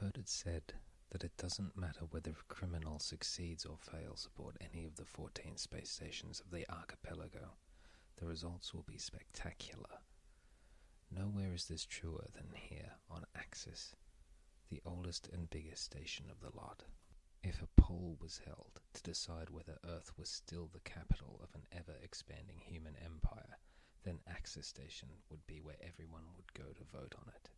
heard it said that it doesn't matter whether a criminal succeeds or fails aboard any of the 14 space stations of the archipelago, the results will be spectacular. Nowhere is this truer than here on Axis, the oldest and biggest station of the lot. If a poll was held to decide whether Earth was still the capital of an ever-expanding human empire, then Axis Station would be where everyone would go to vote on it.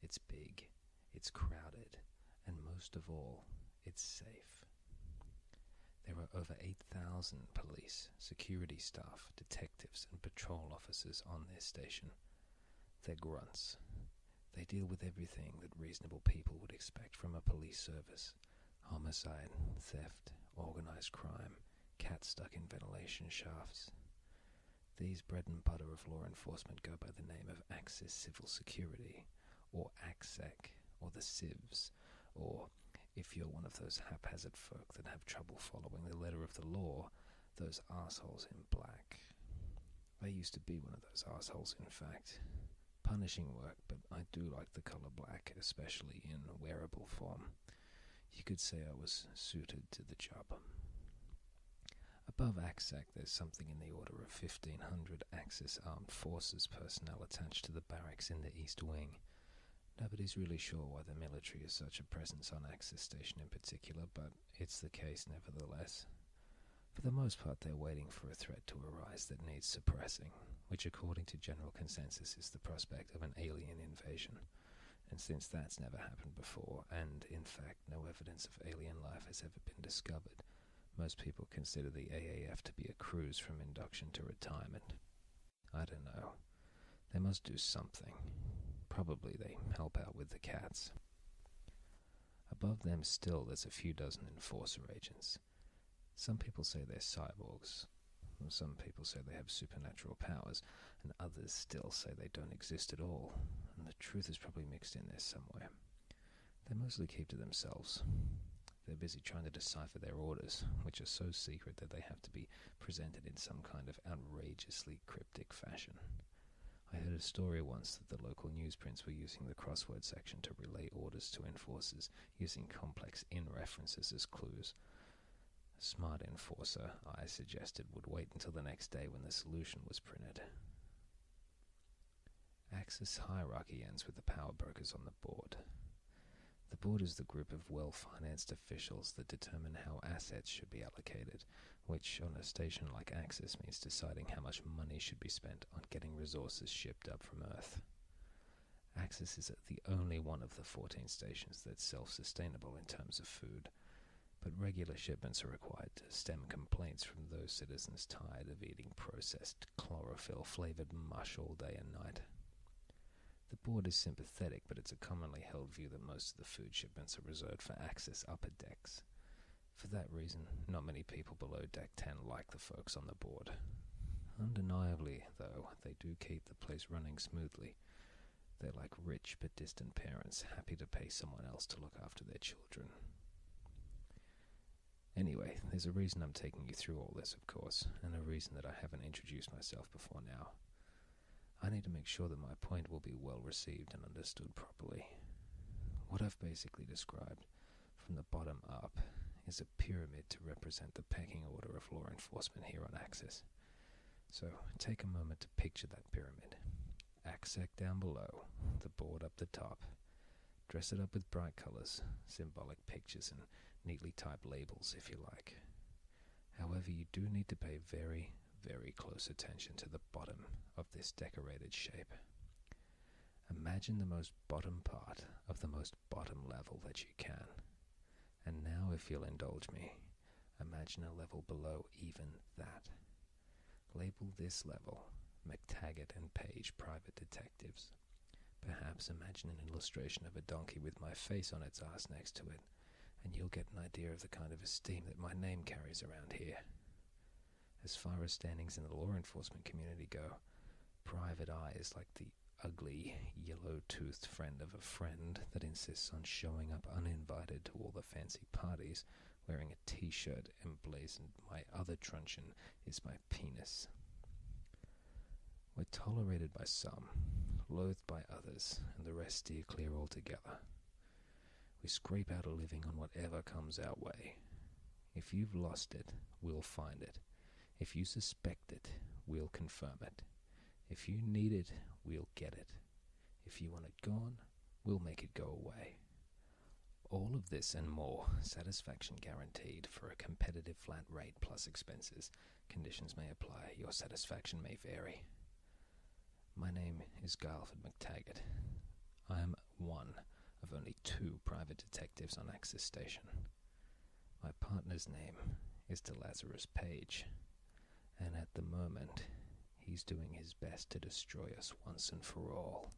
It's big, it's crowded, and most of all, it's safe. There are over 8,000 police, security staff, detectives, and patrol officers on this station. They're grunts. They deal with everything that reasonable people would expect from a police service. Homicide, theft, organized crime, cats stuck in ventilation shafts. These bread and butter of law enforcement go by the name of Axis Civil Security, or AXSEC, or the Civs, or, if you're one of those haphazard folk that have trouble following the letter of the law, those assholes in black. I used to be one of those assholes, in fact. Punishing work, but I do like the color black, especially in wearable form. You could say I was suited to the job. Above AXSEC, there's something in the order of 1,500 Axis Armed Forces personnel attached to the barracks in the East Wing. Nobody's really sure why the military is such a presence on Axis Station in particular, but it's the case nevertheless. For the most part, they're waiting for a threat to arise that needs suppressing, which according to general consensus is the prospect of an alien invasion. And since that's never happened before, and in fact no evidence of alien life has ever been discovered, most people consider the AAF to be a cruise from induction to retirement. I don't know. They must do something. Probably they help out with the cats. Above them still there's a few dozen enforcer agents. Some people say they're cyborgs. Some people say they have supernatural powers, and others still say they don't exist at all, and the truth is probably mixed in there somewhere. They mostly keep to themselves. They're busy trying to decipher their orders, which are so secret that they have to be presented in some kind of outrageously cryptic fashion. I heard a story once that the local newsprints were using the crossword section to relay orders to enforcers, using complex in-references as clues. A smart enforcer, I suggested, would wait until the next day when the solution was printed. Axis hierarchy ends with the power brokers on the board. The board is the group of well-financed officials that determine how assets should be allocated, which on a station like Axis means deciding how much money should be spent on getting resources shipped up from Earth. Axis is the only one of the 14 stations that's self-sustainable in terms of food, but regular shipments are required to stem complaints from those citizens tired of eating processed, chlorophyll-flavored mush all day and night. The board is sympathetic, but it's a commonly held view that most of the food shipments are reserved for Axis upper decks. For that reason, not many people below Deck 10 like the folks on the board. Undeniably, though, they do keep the place running smoothly. They're like rich but distant parents, happy to pay someone else to look after their children. Anyway, there's a reason I'm taking you through all this, of course, and a reason that I haven't introduced myself before now. I need to make sure that my point will be well received and understood properly. What I've basically described, from the bottom up, is a pyramid to represent the pecking order of law enforcement here on Axis. So take a moment to picture that pyramid. AXSEC down below, the board up the top. Dress it up with bright colors, symbolic pictures, and neatly typed labels if you like. However, you do need to pay very, very close attention to the bottom of this decorated shape. Imagine the most bottom part of the most bottom level that you can. And now, if you'll indulge me, imagine a level below even that. Label this level McTaggart and Page Private Detectives. Perhaps imagine an illustration of a donkey with my face on its ass next to it, and you'll get an idea of the kind of esteem that my name carries around here. As far as standings in the law enforcement community go, Private Eye is like the ugly, yellow-toothed friend of a friend that insists on showing up uninvited to all the fancy parties, wearing a t-shirt emblazoned "My other truncheon is my penis." We're tolerated by some, loathed by others, and the rest steer clear altogether. We scrape out a living on whatever comes our way. If you've lost it, we'll find it. If you suspect it, we'll confirm it. If you need it, we'll get it. If you want it gone, we'll make it go away. All of this and more, satisfaction guaranteed for a competitive flat rate plus expenses. Conditions may apply. Your satisfaction may vary. My name is Guilford McTaggart. I am one of only 2 private detectives on Axis Station. My partner's name is Lazarus Page, and at the moment, he's doing his best to destroy us once and for all.